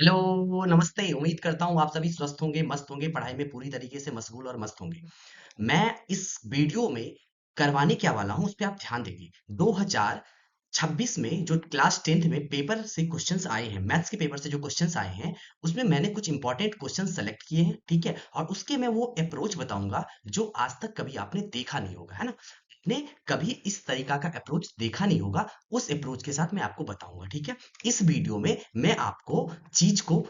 Hello, नमस्ते। उम्मीद करता हूँ आप सभी स्वस्थ होंगे, मस्त होंगे, पढ़ाई में पूरी तरीके से मशगूल और मस्त होंगे। मैं इस वीडियो में करवाने क्या वाला हूँ, उस पे आप ध्यान देंगे। 2026 में जो क्लास 10th में पेपर से क्वेश्चंस आए हैं, मैथ्स के पेपर से जो क्वेश्चंस आए हैं, उसमें मैंने कुछ इंपॉर्टेंट क्वेश्चंस सेलेक्ट किए हैं, ठीक है? और उसके मैं वो अप्रोच बताऊंगा जो आज तक कभी आपने देखा नहीं होगा, है ना? आपने कभी इस तरीका का अप्रोच देखा नहीं होगा, उस अप्रोच के साथ मैं आपको बताऊंगा, ठीक है? इस वीडियो में मैं आपको चीज को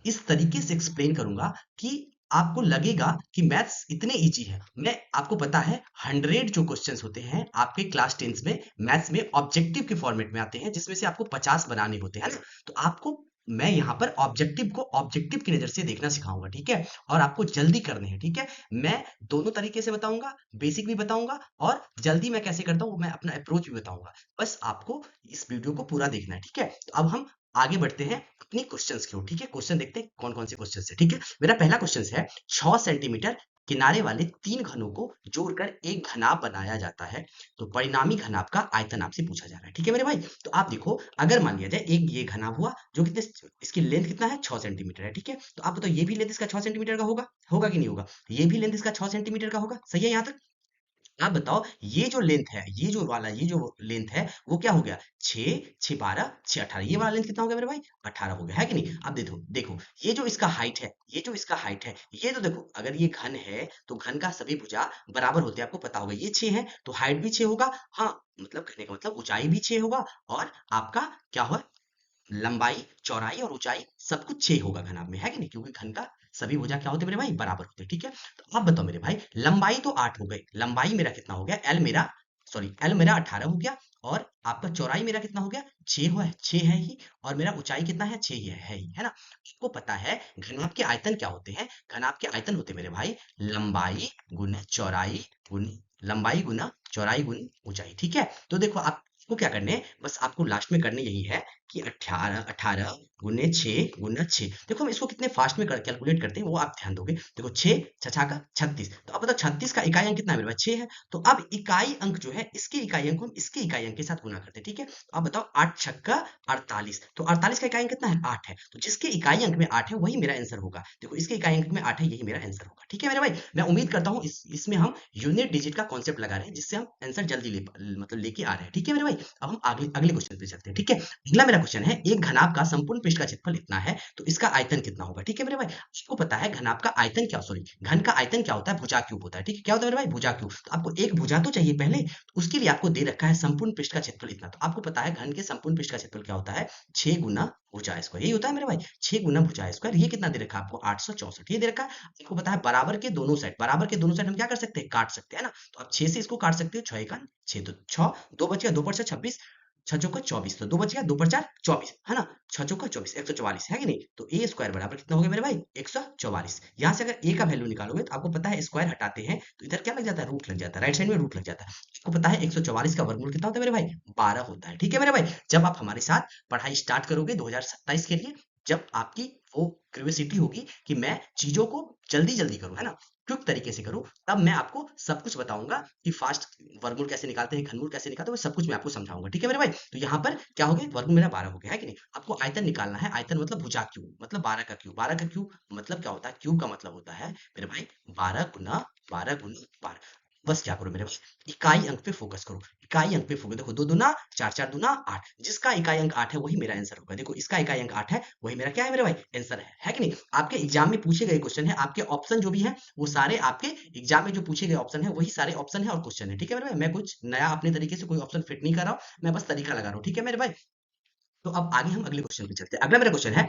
इस तरीके से एक्सप्लेन करूंगा कि आपको लगेगा कि मैथ्स इतने इजी है। मैं आपको पता है 100 जो क्वेश्चंस होते हैं आपके क्लास 10 में मैथ्स में ऑब्जेक्टिव के फॉर्मेट में आते हैं, जिसमें से आपको 50 बनाने होते हैं ना। तो आपको मैं यहाँ पर ऑब्जेक्टिव को ऑब्जेक्टिव की नजर से देखना सिखाऊंगा, ठीक है? और आपको जल्दी करने हैं, ठीक है? मैं दोनों तरीके से बताऊंगा, बेसिक भी बताऊंगा और जल्दी मैं कैसे करता हूँ मैं अपना अप्रोच भी बताऊंगा। बस आपको इस वीडियो को पूरा देखना है, ठीक है? तो अब हम आगे बढ़ते हैं अपनी क्वेश्चंस की ओर, ठीक है? क्वेश्चन देखते हैं कौन कौन से क्वेश्चन है, ठीक है? मेरा पहला क्वेश्चन है, 6 सेंटीमीटर किनारे वाले तीन घनों को जोड़कर एक घनाभ बनाया जाता है, तो परिणामी घनाभ का आयतन आपसे पूछा जा रहा है, ठीक है मेरे भाई? तो आप देखो, अगर मान लिया जाए एक ये घनाभ हुआ जो कितने, इसकी लेंथ कितना है, 6 सेंटीमीटर है, ठीक है? तो आप बताओ ये भी लेंथ इसका 6 सेंटीमीटर का होगा, होगा कि नहीं होगा? ये भी लेंथ इसका 6 सेंटीमीटर का होगा, सही है यहाँ तक? आप बताओ ये जो लेंथ है, ये जो वाला ये जो लेंथ है, वो क्या हो गया? 6 6 12 6 18, ये वाला लेंथ कितना हो गया मेरे भाई? 18 हो गया, है कि नहीं? अब देखो देखो, ये जो इसका हाइट है, ये जो इसका हाइट है, ये तो देखो, अगर ये घन है तो घन का सभी भुजा बराबर होते हैं, आपको पता होगा। ये 6 है तो हाइट भी 6 होगा। हाँ, मतलब कहने का मतलब ऊंचाई भी 6 होगा, और आपका क्या होगा, लंबाई, चौड़ाई और ऊंचाई सब कुछ 6 होगा घनाभ में, है कि नहीं? क्योंकि घन का सभी भुजा क्या होते हैं मेरे भाई? बराबर होते हैं, ठीक है? तो आप बताओ मेरे भाई, लंबाई तो 8 हो गई, लंबाई मेरा कितना हो गया? एल मेरा 18 हो गया, और आपका चौड़ाई मेरा कितना हो गया? 6 हुआ है, 6 है ही, और मेरा ऊंचाई कितना है? 6 ही है ही, है ना? आपको पता है घनाभ के आयतन क्या होते हैं? घनाभ के आयतन होते हैं मेरे भाई लंबाई गुना चौड़ाई गुन लंबाई गुना चौड़ाई गुन ऊंचाई, ठीक है? तो देखो आपको क्या करने हैं, बस आपको लास्ट में करने यही है कि 18 18 गुने 6 गुना 6। देखो हम इसको कितने फास्ट में कैलकुलेट करते हैं वो आप ध्यान दोगे। देखो 6 छछा का 36, तो अब बताओ 36 का इकाई अंक कितना है मेरे पास? 6 है। तो अब इकाई अंक जो है, इसके इकाई अंक को हम इसके इकाई अंक के साथ गुना करते हैं, ठीक है? तो अब बताओ 8 छक्का 48, तो 48 का इकाई अंक कितना है? 8 है। तो जिसके इकाई अंक में 8 है वही मेरा आंसर होगा। देखो इसके इकाई अंक में 8 है, यही मेरा आंसर होगा, ठीक है मेरे भाई? मैं उम्मीद करता हूँ इसमें हम यूनिट डिजिट का कॉन्सेप्ट लगा रहे हैं, जिससे हम आंसर जल्दी मतलब लेके आ रहे हैं, ठीक है मेरे भाई? अब हम आगे अगले क्वेश्चन पे चलते हैं, ठीक है? अगला मेरा क्वेश्चन है, एक घनाभ का संपूर्ण पृष्ठ का क्षेत्रफल इतना है, तो इसका आयतन कितना होगा, ठीक है मेरे भाई? आपको पता है घनाभ का आयतन क्या, सॉरी, घन का आयतन क्या होता है? भुजा क्यूब होता है, ठीक है? क्या होता है मेरे भाई? भुजा क्यूब। तो आपको एक भुजा तो चाहिए पहले, तो उसके लिए आपको दे रखा है संपूर्ण पृष्ठ का क्षेत्रफल इतना। तो आपको पता है घन के संपूर्ण पृष्ठ का क्षेत्रफल क्या होता है? 6 गुना भुजा स्क्वायर, यही होता है मेरे भाई, 6 गुना भुजा स्क्वायर। ये कितना दे रखा है आपको? 864, ये दे रखा है। आपको पता है बराबर के दोनों साइड, बराबर के दोनों साइड हम क्या कर सकते हैं? काट सकते हैं ना। तो आप 6 से इसको काट सकते हो, 6 का 6, तो 6, 2 बच गया, 2 पर 6 26, 6 चौका 24, तो 2 बच गया, 2 पर 4 24, है ना? 6 चौका 24, 144, है कि नहीं? तो ए स्क्वायर बराबर कितना हो गया मेरे भाई? 144। यहाँ से अगर ए का वैल्यू निकालोगे तो आपको पता है स्क्वायर हटाते हैं तो इधर क्या लग जाता है? रूट लग जाता है, राइट साइड में रूट लग जाता है। आपको पता है 144 का वर्गमूल कितना होता है मेरे भाई? 12 होता है, ठीक है मेरे भाई? जब आप हमारे साथ पढ़ाई स्टार्ट करोगे 2027 के लिए, जब आपकी वो क्यूरियोसिटी होगी कि मैं चीजों को जल्दी जल्दी करूं, है ना, क्विक तरीके से करूं, तब मैं आपको सब कुछ बताऊंगा कि फास्ट वर्गमूल कैसे निकालते हैं, घनमूल कैसे निकालते हैं, वो सब कुछ मैं आपको समझाऊंगा, ठीक है मेरे भाई? तो यहाँ पर क्या हो गया? वर्गमूल मेरा 12 हो गया, है कि नहीं? आपको आयतन निकालना है। आयतन मतलब भुजा क्यूब, मतलब 12 का क्यूब। 12 का क्यूब मतलब क्या होता है? क्यूब का मतलब होता है मेरे भाई 12 गुना 12 बस क्या करो मेरे भाई, इकाई अंक पे फोकस करो, इकाई अंक पे फोकस। देखो 2 दूना 4, 4 दूना 8, जिसका इकाई अंक 8 है वही मेरा आंसर होगा। देखो इसका इकाई अंक 8 है, वही मेरा क्या है मेरे भाई? आंसर है कि नहीं? आपके एग्जाम में पूछे गए क्वेश्चन है, आपके ऑप्शन जो भी है वो सारे आपके एग्जाम में जो पूछे गए ऑप्शन है वही सारे ऑप्शन है और क्वेश्चन है, ठीक है मेरे भाई? मैं कुछ नया अपने तरीके से कोई ऑप्शन फिट नहीं कर रहा हूँ, मैं बस तरीका लगा रहा हूँ, ठीक है मेरे भाई? तो अब आगे हम अगले क्वेश्चन पे चलते हैं। अगला मेरा क्वेश्चन है,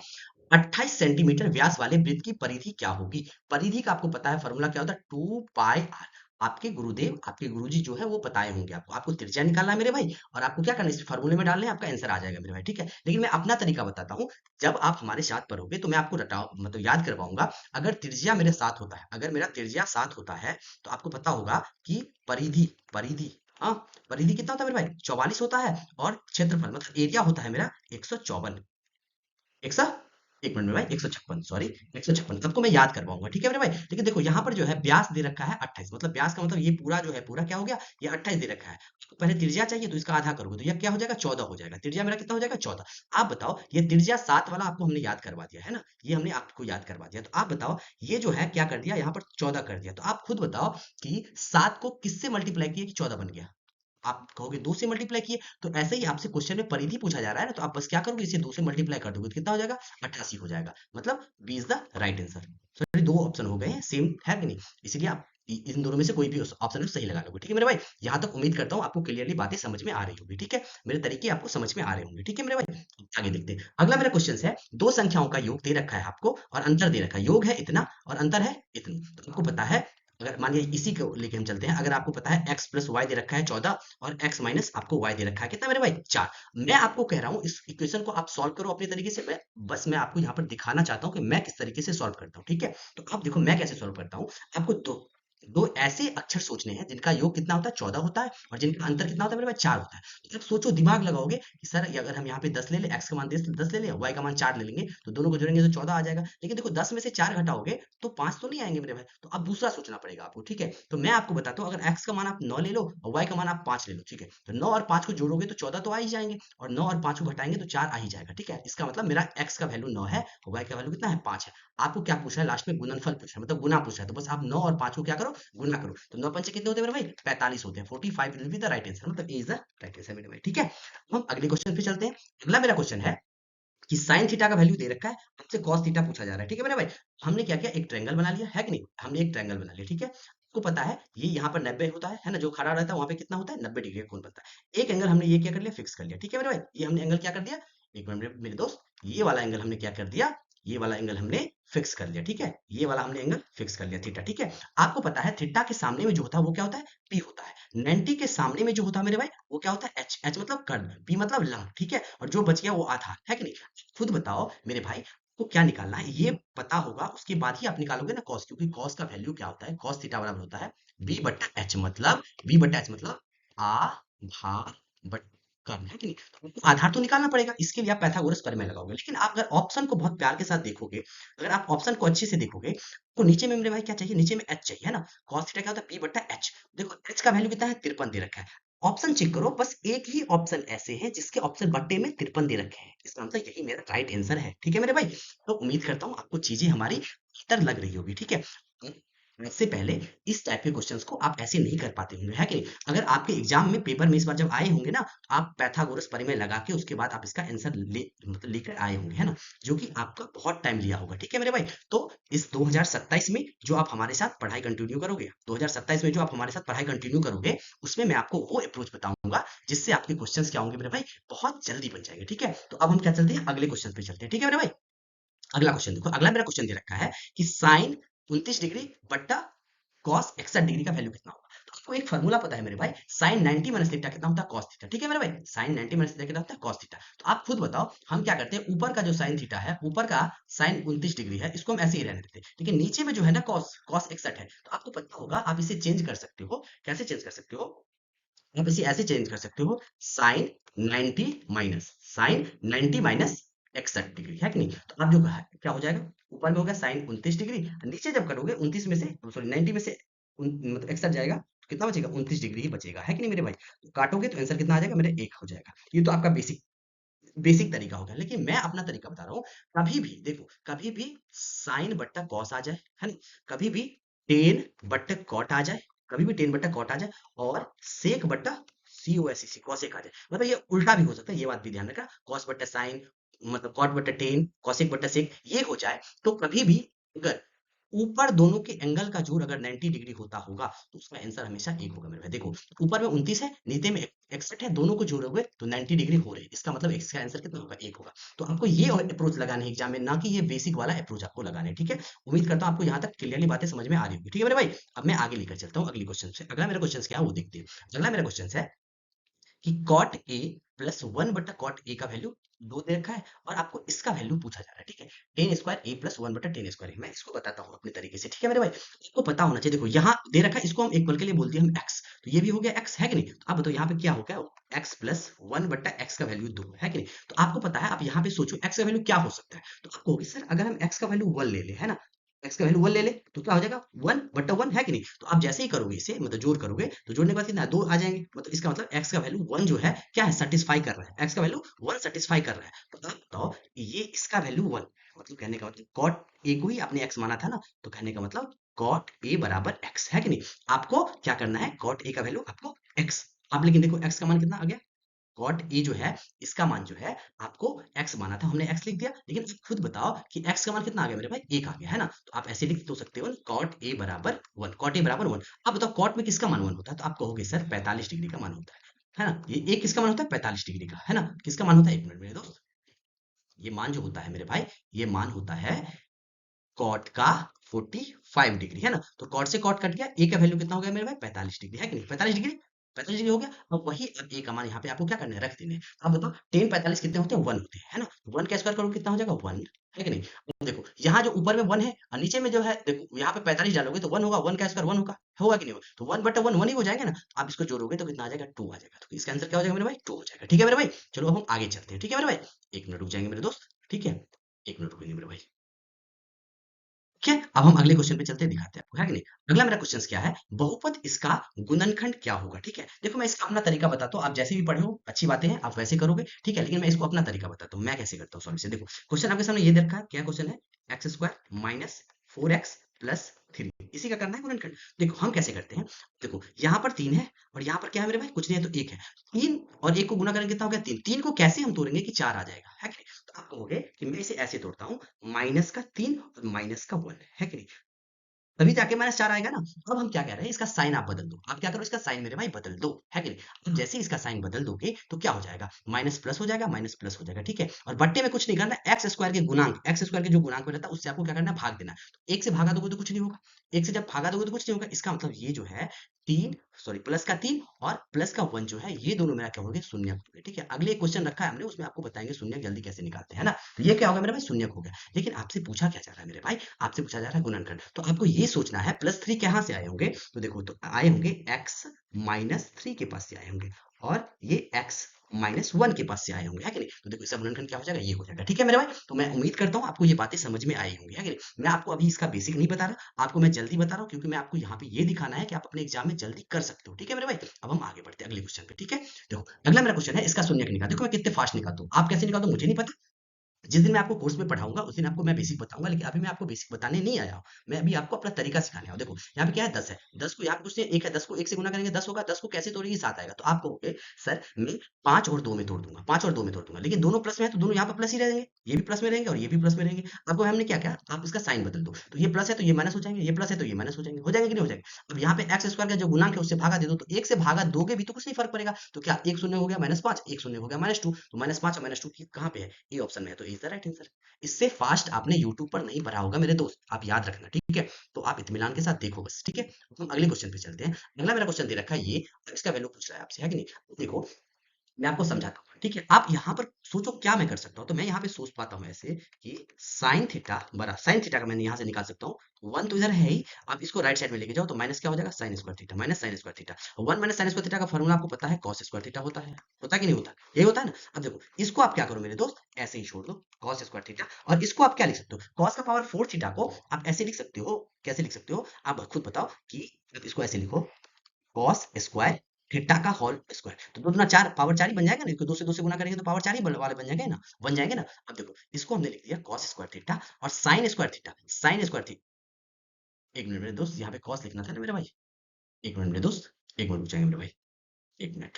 28 सेंटीमीटर व्यास वाले वृत्त की परिधि क्या होगी? परिधि का आपको पता है फॉर्मूला क्या होता है? 2 पाई आर। आपके गुरुदेव, आपके गुरुजी जो है वो बताए होंगे आपको। आपको त्रिज्या निकालना है मेरे भाई, और आपको क्या करना है? इस फॉर्मूले में डालना है, आपका आंसर आ जाएगा मेरे भाई, ठीक है? लेकिन मैं अपना तरीका बताता हूँ। जब आप हमारे साथ पढ़ोगे तो मैं आपको रटाओ मतलब याद करवाऊंगा। अगर त्रिज्या मेरे साथ होता है, अगर मेरा त्रिज्या साथ होता है, तो आपको पता होगा कि परिधि परिधि हाँ, परिधि कितना होता है मेरे भाई? 44 होता है, और क्षेत्रफल मतलब एरिया होता है मेरा 154। 100 एक मिनट में भाई 156 सॉरी 156 सबको मैं याद करवाऊंगा, ठीक है मेरे भाई। लेकिन देखो यहाँ पर जो है व्यास दे रखा है 28, मतलब व्यास का मतलब ये पूरा जो है पूरा क्या हो गया, ये 28 दे रखा है। उसको पहले त्रिज्या चाहिए तो इसका आधा करोगे तो यह क्या हो जाएगा 14 हो जाएगा। त्रिज्या मेरा कितना हो जाएगा 14। आप बताओ ये त्रिज्या 7 वाला आपको हमने याद करवा दिया है ना, ये हमने आपको याद करवा दिया, तो आप बताओ ये जो है क्या कर दिया यहाँ पर 14 कर दिया। तो आप खुद बताओ कि 7 को किससे मल्टीप्लाई किया कि 14 बन गया। आप कहोगे 2 से मल्टीप्लाई किए, तो ऐसे ही आपसे क्वेश्चन में परिधि पूछा जा रहा है ना, तो आप बस क्या करोगे इसे 2 से मल्टीप्लाई कर दोगे तो कितना हो जाएगा 88 हो जाएगा, मतलब B is the right answer. Sorry दो ऑप्शन हो गए हैं सेम है कि नहीं, इसीलिए आप इन दोनों में से कोई भी ऑप्शन सही लगा लोगे, ठीक है मेरे भाई। यहाँ तक उम्मीद करता हूँ आपको क्लियरली बातें समझ में आ रही होगी, ठीक है, मेरे तरीके आपको समझ में आ रहे होंगे, ठीक है मेरे भाई। आगे देखते हैं, अगला मेरा क्वेश्चन है, दो संख्याओं का योग दे रखा है आपको और अंतर दे रखा है, योग है इतना और अंतर है इतना, तो आपको पता है, अगर मानिए इसी को लेके हम चलते हैं, अगर आपको पता है x प्लस वाई दे रखा है 14 और x माइनस आपको y दे रखा है कितना मेरे भाई 4। मैं आपको कह रहा हूँ इस इक्वेशन को आप सॉल्व करो अपने तरीके से, मैं आपको यहाँ पर दिखाना चाहता हूँ कि मैं किस तरीके से सॉल्व करता हूँ, ठीक है। तो आप देखो मैं कैसे सॉल्व करता हूँ, आपको दो दो ऐसे अक्षर सोचने हैं जिनका योग कितना होता है 14 होता है और जिनका अंतर कितना होता है मेरे भाई 4 होता है। तो आप सोचो दिमाग लगाओगे कि सर ये अगर हम यहाँ पे 10 ले ले, x का मान 10 ले ले, y का मान 4 ले लेंगे तो दोनों को जोड़ेंगे तो 14 आ जाएगा। लेकिन देखो 10 में से 4 घटाओगे तो 5 तो नहीं आएंगे मेरे भाई, तो अब दूसरा सोचना पड़ेगा आपको, ठीक है। तो मैं आपको बताता हूँ, अगर x का मान आप 9 ले लो और y का मान आप 5 ले लो, ठीक है, तो 9 और 5 को जोड़ोगे तो 14 तो आ ही जाएंगे और 9 और 5 को घटाएंगे तो 4 आ ही जाएगा, ठीक है। इसका मतलब मेरा x का वैल्यू 9 है और y का वैल्यू कितना है 5 है। आपको क्या पूछा है लास्ट में, गुणनफल पूछा है, मतलब गुना पूछा है, तो बस आप 9 और 5 को क्या करो गुना करो, तो 9 पंचे कितने होते हैं मेरे भाई 45 होते हैं, 45 will be the right answer, मतलब ए इज द राइट आंसर मेरे भाई, ठीक है। हम अगले क्वेश्चन पे चलते हैं। अगला मेरा क्वेश्चन है कि साइन थीटा का वैल्यू दे रखा है, हमसे कॉस थीटा पूछा जा रहा है, ठीक है मेरे भाई। हमने क्या किया, एक ट्रायंगल बना लिया है कि नहीं, हमने एक ट्रायंगल बना लिया, ठीक है। आपको पता है ये यहाँ पर 90 होता है ना, जो खड़ा रहता है वहां पे कितना होता है 90 डिग्री का कोण बनता है। एक एंगल हमने ये क्या कर लिया फिक्स कर लिया, ठीक है मेरे भाई, ये हमने एंगल क्या कर दिया, एक मिनट मेरे दोस्त, ये वाला एंगल हमने क्या कर दिया, ये वाला एंगल हमने फिक्स कर लिया, ठीक है, ये वाला हमने एंगल फिक्स कर लिया थीटा, ठीक है। आपको पता है थीटा के सामने में जो होता है वो क्या होता है पी होता है, 90 के सामने में जो होता है मेरे भाई वो क्या होता है एच, एच मतलब कर्ण, पी मतलब लंब, ठीक है, और जो बच गया वो आधार है कि नहीं। खुद बताओ मेरे भाई को क्या निकालना है, ये पता होगा उसके बाद ही आप निकालोगे ना कॉस, क्योंकि कॉस का वैल्यू क्या होता है, कॉस थीटा बराबर होता है बी बट्टा एच, मतलब बी बट्टा एच मतलब आधार बट कर्ण है कि नहीं। तो आपको आधार तो निकालना पड़ेगा, इसके लिए आप पाइथागोरस प्रमेय लगाओगे। लेकिन आप अगर ऑप्शन को बहुत प्यार के साथ देखोगे, अगर आप ऑप्शन को अच्छे से देखोगे तो नीचे में मेरे भाई क्या चाहिए, नीचे में एच चाहिए है ना, कॉस थीटा क्या होता है पी बट्टा एच। देखो एच का वैल्यू कितना है 53 दे रखा है। ऑप्शन चेक करो, बस एक ही ऑप्शन ऐसे है जिसके ऑप्शन बट्टे में 53 दे रखे हैं, इसका मतलब यही मेरा राइट आंसर है, ठीक है मेरे भाई। तो उम्मीद करता हूँ आपको चीजें हमारी बेहतर लग रही होगी, ठीक है। इससे पहले इस टाइप के क्वेश्चंस को आप ऐसे नहीं कर पाते होंगे है कि नहीं? अगर आपके एग्जाम में पेपर में इस बार जब आए होंगे ना, आप पैथागोरस प्रमेय लगा के उसके बाद आप इसका आंसर मतलब लेकर आए होंगे है ना, जो कि आपका बहुत टाइम लिया होगा, ठीक है मेरे भाई। तो इस 2027 में जो आप हमारे साथ पढ़ाई कंटिन्यू करोगे, 2027 में जो आप हमारे साथ पढ़ाई कंटिन्यू करोगे, उसमें मैं आपको वो अप्रोच बताऊंगा जिससे आपके क्वेश्चंस क्या होंगे मेरे भाई बहुत जल्दी बन जाएंगे, ठीक है। तो अब हम क्या चलते हैं अगले क्वेश्चन पे चलते हैं, ठीक है मेरे भाई। अगला क्वेश्चन देखो, अगला मेरा क्वेश्चन दे रखा है कि साइन 29 डिग्री बट्टा कॉस 61 डिग्री का वैल्यू कितना होगा। तो आपको एक फार्मूला पता है मेरे भाई, साइन 90 माइनस थीटा कितना होता है कॉस थीटा, ठीक है मेरे भाई, साइन 90 माइनस थीटा कितना होता है कॉस थीटा। तो आप खुद बताओ हम क्या करते हैं, ऊपर का जो साइन थीटा है, ऊपर का साइन 29 डिग्री है, इसको हम ऐसे ही रहने देते हैं, लेकिन नीचे में जो है ना कॉस कॉस 61 है, तो आपको पता होगा आप इसे चेंज कर सकते हो, कैसे चेंज कर सकते हो, आप इसे ऐसे चेंज कर सकते हो, sine 90 minus sine 90 minus 61 degree है कि नहीं। तो आप जो क्या हो जाएगा, ऊपर में हो गया साइन 29 डिग्री, नीचे जब करोगे 29 में से सॉरी 90 में से मतलब 61 जाएगा तो कितना बचेगा 29 डिग्री ही बचेगा है कि नहीं मेरे भाई। तो काटोगे तो आंसर कितना आ जाएगा मेरे 1 हो जाएगा। ये तो आपका बेसिक बेसिक तरीका हो गया, लेकिन मैं अपना तरीका बता रहा हूँ। कभी भी देखो, कभी भी साइन बट्टा कॉस आ जाए है ना, कभी भी टेन बट्टा कॉट आ जाए, कभी भी टेन बट्टा कॉट आ जाए, और सेक बट्टा सी ओ एस सी कॉसेक आ जाए, मतलब ये उल्टा भी हो सकता है, ये बात भी ध्यान रखना, कॉस बट्टा साइन मतलब कॉट बट्टा टेन कॉसेक बट्टा सेक ये हो जाए, तो कभी भी अगर ऊपर दोनों के एंगल का जोड़ अगर 90 डिग्री होता होगा तो उसका आंसर हमेशा एक होगा मेरे भाई। देखो ऊपर में 29 है, नीचे में 61 है, दोनों को जोड़ोगे तो 90 डिग्री हो रहे हैं, इसका मतलब इसका आंसर कितना होगा एक होगा। तो आपको ये अप्रोच लगाने है एग्जाम में, ना कि ये बेसिक वाला अप्रोच आपको लगाना है, ठीक है। उम्मीद करता हूँ आपको यहाँ तक क्लियरली बातें समझ में आ रही होगी, ठीक है मेरे भाई। अब मैं आगे लेकर चलता हूँ अगली क्वेश्चन से, अगला मेरा क्वेश्चन क्या है वो देखते हैं। अगला मेरा क्वेश्चन है कि कॉट ए प्लस वन बटा कॉट ए का वैल्यू दो दे रखा है और आपको इसका वैल्यू पूछा जा रहा है, ठीक है। टेन स्क्वायर ए प्लस वन बटा टेन स्क्वायर, मैं इसको बताता हूँ अपने तरीके से, ठीक है मेरे भाई। इसको पता होना चाहिए, देखो यहाँ दे रखा है, इसको हम एक पल के लिए बोलते हैं हम एक्स, तो ये भी हो गया एक्स है कि नहीं। तो आप बताओ यहाँ पे क्या हो गया, एक्स प्लस वन बट्टा एक्स का वैल्यू 2 है कि नहीं। तो आपको पता है, आप यहाँ पे सोचो एक्स का वैल्यू क्या हो सकता है। तो आपको होगी सर अगर हम एक्स का वैल्यू 1 ले ले, है ना, एक्स का वैल्यू 1 ले ले तो क्या हो जाएगा 1 बट्टा 1 है कि नहीं। तो आप जैसे ही करोगे इसे मतलब जोड़ करोगे तो जोड़ने के बाद कितना 2 आ जाएंगे, मतलब इसका मतलब एक्स का वैल्यू 1 जो है क्या है सेटिस्फाई कर रहा है, एक्स का वैल्यू 1 सेटिस्फाई कर रहा है। तो आप बताओ ये इसका वैल्यू 1, मतलब कहने का मतलब कॉट ए को ही आपने एक्स माना था ना, तो कहने का मतलब कॉट ए बराबर एक्स है कि नहीं। आपको क्या करना है, कॉट ए का वैल्यू आपको एक्स, आप लेकिन देखो एक्स का मान कितना आ गया, कॉट ए जो है इसका मान जो है आपको एक्स माना था, हमने एक्स लिख दिया, लेकिन आप खुद बताओ कि एक्स का मान कितना आ गया मेरे भाई, एक आ गया है ना। तो आप ऐसे लिख तो सकते हो कॉट ए बराबर 1, कॉट ए बराबर 1। अब बताओ कॉट में किसका मान 1 होता है, तो आप कहोगे सर 45 डिग्री का मान होता है ना। ये एक किसका मान होता है 45 डिग्री का, है ना, किसका मान होता है, एक मिनट मेरे दोस्त, ये मान जो होता है मेरे भाई, ये मान होता है कॉट का 45 डिग्री, है ना। तो कॉट से कॉट कट गया, ए का वैल्यू कितना हो गया मेरे भाई 45 डिग्री, है कि नहीं, 45 डिग्री, 45 डिग्री हो गया। अब वही अब ए का मान यहाँ पे आपको क्या करना है, रख देना है। अब बताओ 10 45 कितने होते हैं, 1 होते हैं, है ना। 1 का स्क्वायर करो कितना हो जाएगा 1, है कि नहीं। अब देखो यहाँ जो ऊपर में 1 है और नीचे में जो है, देखो यहाँ पे 45 डालोगे तो 1 होगा, 1 का स्क्वायर 1 होगा, होगा कि नहीं होगा, तो 1 बटा 1 1 ही हो जाएगा ना। तो आप इसको जोड़ोगे तो कितना आ जाएगा 2 आ जाएगा। तो इसका आंसर क्या हो जाएगा मेरे भाई 2 हो जाएगा, ठीक है मेरे भाई। चलो अब हम आगे चलते हैं, ठीक है मेरे भाई, एक मिनट रुक जाएंगे मेरे दोस्त, ठीक है, एक मिनट रुकेंगे मेरे भाई। ठीक है, अब हम अगले क्वेश्चन पे चलते हैं, दिखाते हैं आपको, है कि नहीं। अगला मेरा क्वेश्चन क्या है, बहुपद इसका गुणनखंड क्या होगा। ठीक है, देखो मैं इसका अपना तरीका बताता हूँ, आप जैसे भी पढ़े हो अच्छी बातें हैं आप वैसे करोगे, ठीक है, लेकिन मैं इसको अपना तरीका बताता हूँ मैं कैसे करता हूँ सॉल्व से। देखो क्वेश्चन आपके सामने ये दे रखा है, क्या क्वेश्चन है, x square minus 4x plus 3, इसी का करना है गुणनखंड। देखो हम कैसे करते हैं, देखो यहाँ पर 3 है और यहाँ पर क्या है मेरे भाई, कुछ नहीं है तो 1 है, 3 और 1 को गुना करेंगे कितना हो गया 3, 3 को कैसे हम तोड़ेंगे कि 4 आ जाएगा, है कि नहीं। तो आप कहोगे कि मैं इसे ऐसे तोड़ता हूँ, माइनस का 3 और माइनस का 1, है कि नहीं, तभी जाके -4 आएगा ना। अब हम क्या कह रहे हैं, इसका साइन आप बदल दो, आप क्या करो इसका साइन मेरे भाई बदल दो, है कि नहीं। अब जैसे ही इसका साइन बदल दोगे तो क्या हो जाएगा, माइनस प्लस हो जाएगा, माइनस प्लस हो जाएगा, ठीक है। और बट्टे में कुछ नहीं करना, एक्स स्क्वायर के गुणांक, एक्स स्क्वायर के जो गुणांक में रहता है उससे आपको क्या करना है, भाग देना है। तो एक से भागा दोगे तो कुछ नहीं होगा, एक से जब भागा दोगे तो कुछ नहीं होगा, इसका मतलब ये जो है तीन, सॉरी प्लस का 3 और प्लस का 1 जो है ये दोनों मेरा क्या होंगे, शून्यक होंगे, ठीक है। अगले एक क्वेश्चन रखा है हमने, उसमें आपको बताएंगे शून्यक जल्दी कैसे निकालते हैं, है ना। तो ये क्या होगा मेरे भाई, शून्यक हो गया। लेकिन आपसे पूछा क्या जा रहा है मेरे भाई, आपसे पूछा जा रहा है गुणनखंड। तो आपको ये सोचना है +3 कहाँ से आए होंगे, तो देखो तो आए होंगे x -3 के पास से आए होंगे, और ये x -1 के पास से आए होंगे, है कि नहीं। तो देखो इसका गुणनखंड क्या हो जाएगा, ये हो जाएगा, ठीक है मेरे भाई। तो मैं उम्मीद करता हूँ आपको ये बातें समझ में आई होंगी, है कि नहीं। मैं आपको अभी इसका बेसिक नहीं बता रहा, आपको मैं जल्दी बता रहा हूँ, क्योंकि मैं आपको यहाँ पे ये दिखाना है कि आप अपने एग्जाम में जल्दी कर सकते हो, ठीक है मेरे भाई। अब हम आगे बढ़ते हैं अगले क्वेश्चन पे, ठीक है। देखो अगला मेरा क्वेश्चन है, इसका शून्यक निकाल, देखो मैं कितने फास्ट निकालता हूँ, आप कैसे निकालते हो मुझे नहीं पता, जिस दिन मैं आपको कोर्स में पढ़ाऊंगा उस दिन आपको मैं बेसिक बताऊंगा, लेकिन अभी मैं आपको बेसिक बताने नहीं आया हूँ, मैं अभी आपको अपना तरीका सिखाने आया हूँ। देखो यहाँ पे क्या है 10 है, 10 को यहाँ पे कुछ नहीं, एक है, 10 को 1 से गुना करेंगे 10 होगा, 10 को कैसे तोड़ेंगे 7 आएगा। तो आप कहोगे सर मैं 5 और 2 में तोड़ दूंगा, 5 और 2 में तोड़ दूंगा, लेकिन दोनों प्लस में है तो दोनों यहाँ पे प्लस ही रहेंगे, ये भी प्लस में रहेंगे और ये भी प्लस में रहेंगे। आपको हमने क्या क्या, आप इसका साइन बदल दो, तो ये प्लस है तो ये माइनस हो जाएंगे, ये प्लस है तो ये माइनस हो जाएंगे, हो जाएंगे कि नहीं हो जाएंगे। अब यहाँ पे एक्स स्क्वायर का जो गुणांक है उससे भागा दे दो, तो 1 से भागा दोगे भी तो कुछ नहीं फर्क पड़ेगा। तो क्या 1 शून्य हो गया -5, 1 शून्य हो गया -2, तो -5 और -2 कहाँ पे है, ये ऑप्शन में है, तो इज द राइट आंसर। इससे फास्ट आपने यूट्यूब पर नहीं पढ़ा होगा मेरे दोस्त, आप याद रखना, ठीक है। तो आप इत्मीनान के साथ देखो बस, ठीक है। तो हम अगले क्वेश्चन पे चलते हैं। अगला मेरा क्वेश्चन दे रखा है ये, और इसका वैल्यू पूछ रहा है आपसे, है कि नहीं। देखो मैं आपको समझाता हूँ, ठीक है। आप यहाँ पर सोचो क्या मैं कर सकता हूँ, तो मैं यहाँ पे सोच पाता हूँ ऐसे कि साइन थीटा बरा साइन थीटा का मैंने यहाँ से निकाल सकता हूँ, 1 तो इधर है ही, आप इसको राइट साइड में लेके जाओ तो माइनस क्या हो जाएगा, sine square theta, minus sine square theta. 1 minus sine square theta का फॉर्मूला आपको पता है, कॉस स्क्वायर थीटा होता है कि नहीं होता, यही होता है ना। अब देखो इसको आप क्या करो मेरे दोस्त, ऐसे ही छोड़ दो कॉस स्क्वायर थीटा, और इसको आप क्या लिख सकते हो, कॉस का पावर 4 थीटा को आप ऐसे लिख सकते हो, कैसे लिख सकते हो आप खुद बताओ, कि आप इसको ऐसे लिखो, कॉस स्क्वायर थीटा का होल स्क्वायर, तो दो दूना चार, पावर 4 ही बन जाएगा ना, इसको 2 से 2 से गुना करेंगे तो पावर 4 ही वाले बन जाएंगे ना, बन जाएंगे ना। अब देखो इसको हमने लिख दिया कॉस स्क्वायर थीटा, और sine square theta, sine square theta, एक मिनट मेरे दोस्त, यहाँ पे कॉस लिखना था ना मेरे भाई, एक मिनट मेरे दोस्त, एक मिनट रुक जाएंगे मेरे भाई, एक मिनट,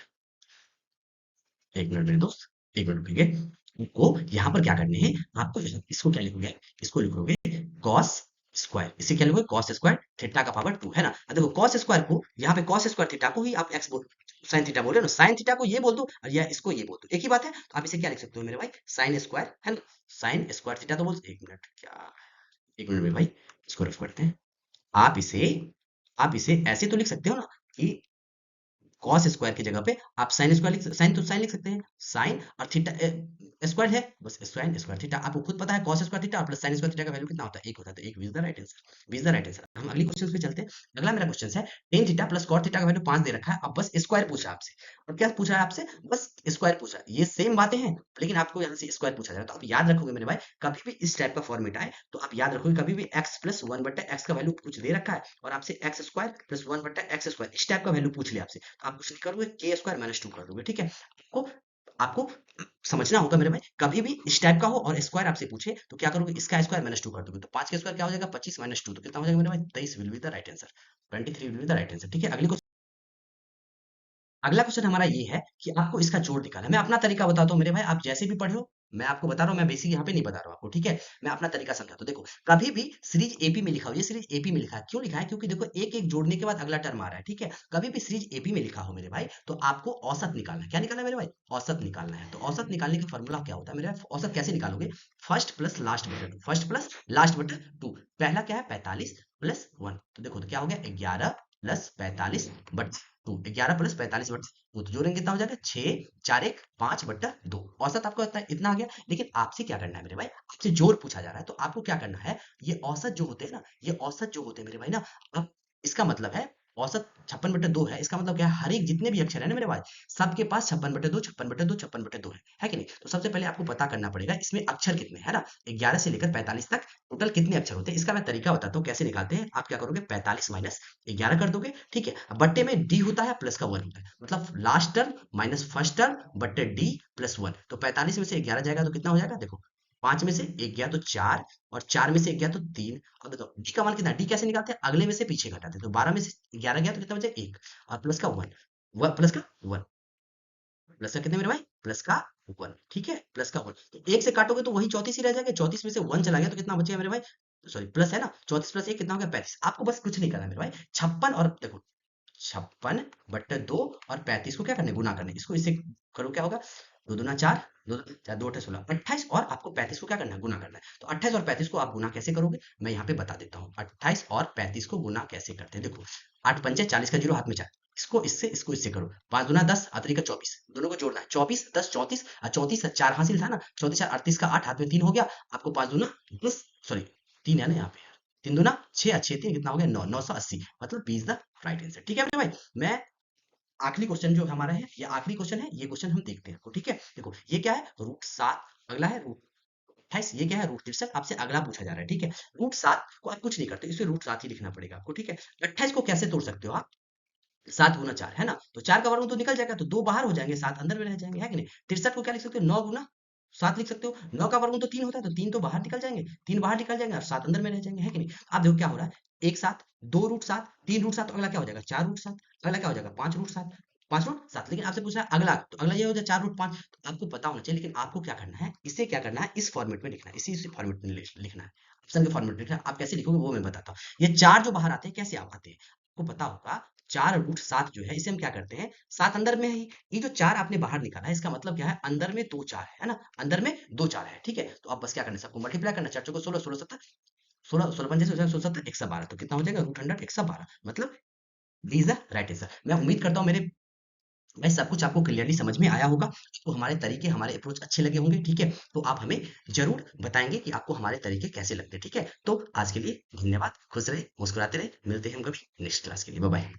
एक मिनट मेरे दोस्त, एक मिनट रुकेंगे। को यहाँ पर क्या करने हैं आपको, इसको क्या लिखोगे, इसको लिखोगे कॉस स्क्वायर, इसे क्या लिखोगे कॉस स्क्वायर थीटा का पावर 2, है ना। अब देखो कॉस स्क्वायर को यहाँ पे कॉस स्क्वायर थीटा को ही आप एक्स बोल, साइन थीटा बोल रहे हो ना, साइन थीटा को ये बोल दो और या इसको ये बोल दो, एक ही बात है। तो आप इसे क्या लिख सकते हो मेरे भाई, साइन स्क्वायर, है ना, साइन स्क्वायर थीटा तो बोल, एक मिनट क्या, एक मिनट मेरे भाई, इसको रफ करते हैं। आप इसे आप इसे ऐसे तो लिख सकते हो ना कि कॉस स्क्वायर की जगह पे आप साइन स्क्वायर लिख, साइन तो साइन लिख सकते हैं, साइन और थीटा स्क्वायर है, बस साइन स्क्वायर थीटा। आपको खुद पता है cos square theta plus sine square theta का वैल्यू कितना होता है, एक होता है, तो एक is the right answer, is the right answer. हम अगली क्वेश्चन पे चलते हैं। अगला मेरा क्वेश्चन है tan theta plus cot theta का वैल्यू 5 दे रखा है, अब बस स्क्वायर पूछा आपसे। और क्या पूछा है आपसे, बस स्क्वायर पूछा है। ये सेम बातें हैं, लेकिन आपको यहाँ से स्क्वायर पूछा जाएगा। तो आप याद रखोगे मेरे भाई, कभी भी इस टाइप का फॉर्मेट आए तो आप याद रखोगे, कभी भी एक्स प्लस वन बट्टा एक्स का वैल्यू कुछ दे रखा है और आपसे एक्स स्क्वायर प्लस वन बट्टा एक्स स्क्वायर इस टाइप का वैल्यू पूछ लिया आपसे, तो आप कुछ नहीं करोगे, के स्क्वायर माइनस टू कर दोगे, ठीक है। आपको आपको समझना होगा मेरे भाई, कभी भी इस टाइप का हो और स्क्वायर आपसे पूछे तो क्या करोगे, इसका स्क्वायर माइनस टू कर दोगे, तो 5 का स्क्वायर क्या हो जाएगा, 25 माइनस टू, तो कितना हो जाएगा मेरे भाई, 23 will be the right answer, 23 will be the right answer, ठीक है। अगला क्वेश्चन हमारा ये है कि आपको इसका जोड़ निकालना है। मैं अपना तरीका बताता हूँ मेरे भाई, आप जैसे भी पढ़े हो, मैं आपको बता रहा हूँ, मैं बेसिक यहाँ पे नहीं बता रहा हूँ आपको, ठीक है। मैं अपना तरीका समझाता हूँ। देखो, कभी भी सीरीज एपी में लिखा हो, ये सीरीज एपी में लिखा है, क्यों लिखा है, क्योंकि देखो एक एक जोड़ने के बाद अगला टर्म आ रहा है, ठीक है। कभी भी सीरीज एपी में लिखा हो मेरे भाई, तो आपको औसत निकालना है। क्या निकालना है मेरे भाई, औसत निकालना है। तो औसत निकालने का फॉर्मूला क्या होता है मेरे भाई, औसत कैसे निकालोगे, फर्स्ट प्लस लास्ट बटा टू, फर्स्ट प्लस लास्ट बटा टू। पहला क्या है, 45 प्लस वन, तो देखो तो क्या हो गया, 11 प्लस 45 बट टू, 11 प्लस 45 बट टू, तो जोड़ेंगे कितना हो जाएगा, 6 4 1 5 बट्टा 2। औसत आपको इतना आ गया। लेकिन आपसे क्या करना है मेरे भाई, आपसे जोड़ पूछा जा रहा है, तो आपको क्या करना है, ये औसत जो होते हैं ना, ये औसत जो होते हैं मेरे भाई ना, अब इसका मतलब है औसत 56/2 है, इसका मतलब क्या है, हर एक जितने भी अक्षर है ना मेरे भाई, सबके पास 56/2 56/2 56/2 है कि नहीं। तो सबसे पहले आपको पता करना पड़ेगा इसमें अक्षर कितने है ना, 11 से लेकर 45 तक टोटल कितने अक्षर होते हैं। इसका मैं तरीका बताता हूँ कैसे निकालते हैं। आप क्या करोगे, 45 माइनस 11 कर दोगे, ठीक है। अब बट्टे में डी होता है प्लस का वन होता है, मतलब last term minus first term बट्टे डी प्लस वन। तो 45 में से 11 जाएगा तो कितना हो जाएगा, देखो 5 में से एक गया तो 4, और 4 में से एक गया तो 3। अब बताओ डी का मान कितना, डी कैसे निकालते हैं, अगले में से पीछे घटाते हैं। तो 12 में से 11 गया तो कितना बचा, एक, और प्लस का वन, प्लस का वन, प्लस का कितने मेरे भाई, प्लस का वन, ठीक है, प्लस का वन। तो एक से काटोगे तो वही 34 ही रह जाएगा, 34 में से वन चला गया तो कितना बचेगा मेरे भाई, सॉरी प्लस है ना, 34 प्लस एक कितना हो गया, 35। आपको बस कुछ नहीं करना है मेरे भाई, 56 और देखो 56/2 और 35 को क्या करना है, गुना करना है। इसको इससे करो, क्या होगा, दो दूना चार, दो चार, दो अठे 16, 28, और आपको 35 को क्या करना है, गुना करना है। तो 28 और 35 को आप गुना कैसे करोगे, मैं यहाँ पे बता देता हूँ। 28 और 35 को गुना कैसे करते हैं, देखो 8 पंचे 40 का जीरो हाथ में चार, इसको इससे करो, 5 दूना 10, आतरी का 24, दोनों को जोड़ना है, 24 10 34, और 34 4 हासिल था ना, 34 4 38 का 8, हाथ में 3 हो गया, आपको 5 दूना 10, सॉरी 3 है ना यहाँ पे, 3 दूना 6 और 6 3 कितना हो गया, 9 980, मतलब B is the right answer, ठीक है मेरे भाई। मैं आखिरी क्वेश्चन जो हमारा है, ये आखिरी क्वेश्चन है, ये क्वेश्चन हम देखते हैं, ठीक है। देखो ये क्या है, √7, अगला है √28, ये क्या है, √63, आपसे अगला पूछा जा रहा है, ठीक है। √7 को आप कुछ नहीं करते, इसे √7 ही लिखना पड़ेगा आपको, ठीक है। 28 को कैसे तोड़ सकते हो आप, 7 गुना 4 है ना, तो 4 का वर्ग तो निकल जाएगा, तो 2 बाहर हो जाएंगे, 7 अंदर में रह जाएंगे, है कि नहीं। 63 को क्या लिख सकते हो, 9 गुना 7 लिख सकते हो, 9 का वर्ग तो 3 होता है, तो 3 तो बाहर निकल जाएंगे, 3 बाहर निकल जाएंगे और 7 अंदर में रह जाएंगे, है कि नहीं। आप देखो क्या हो रहा है, एक साथ 2 √7, 3 √7, तो अगला क्या हो जाएगा, 4 √7, अगला क्या हो जाएगा, 5 √7, 5 √7। लेकिन आपसे पूछ रहा है अगला, तो अगला ये हो जाए 4 √5। तो आपको पता होना चाहिए, लेकिन आपको क्या करना है, इसे क्या करना है, इस फॉर्मेट में लिखना है, इसी फॉर्मेट में लिखना है, ऑप्शन के फॉर्मेट में लिखना है। आप कैसे लिखोगे वो मैं बताता हूँ। ये 4 जो बाहर आते हैं कैसे आप आते हैं, आपको पता होगा, 4 √7 जो है इसे हम क्या करते हैं, 7 अंदर में है ही, ये जो 4 आपने बाहर निकाला है, इसका मतलब क्या है, अंदर में 2 4 है ना, अंदर में 2 4 है, ठीक है। तो आप बस क्या करना है, सबको मल्टीप्लाई करना है, 4 चौको 16, 16 7 16, 16 पंजे 16 17 112, तो कितना हो जाएगा, √100 112, मतलब D is the right answer. मैं उम्मीद करता हूँ मेरे भाई सब कुछ आपको क्लियरली समझ में आया होगा, आपको हमारे तरीके, हमारे अप्रोच अच्छे लगे होंगे, ठीक है। तो आप हमें जरूर बताएंगे कि आपको हमारे तरीके कैसे लगते हैं, ठीक है। तो आज के लिए धन्यवाद, खुश रहे, मुस्कुराते रहे, मिलते हैं हम कभी नेक्स्ट क्लास के लिए, बाय बाय।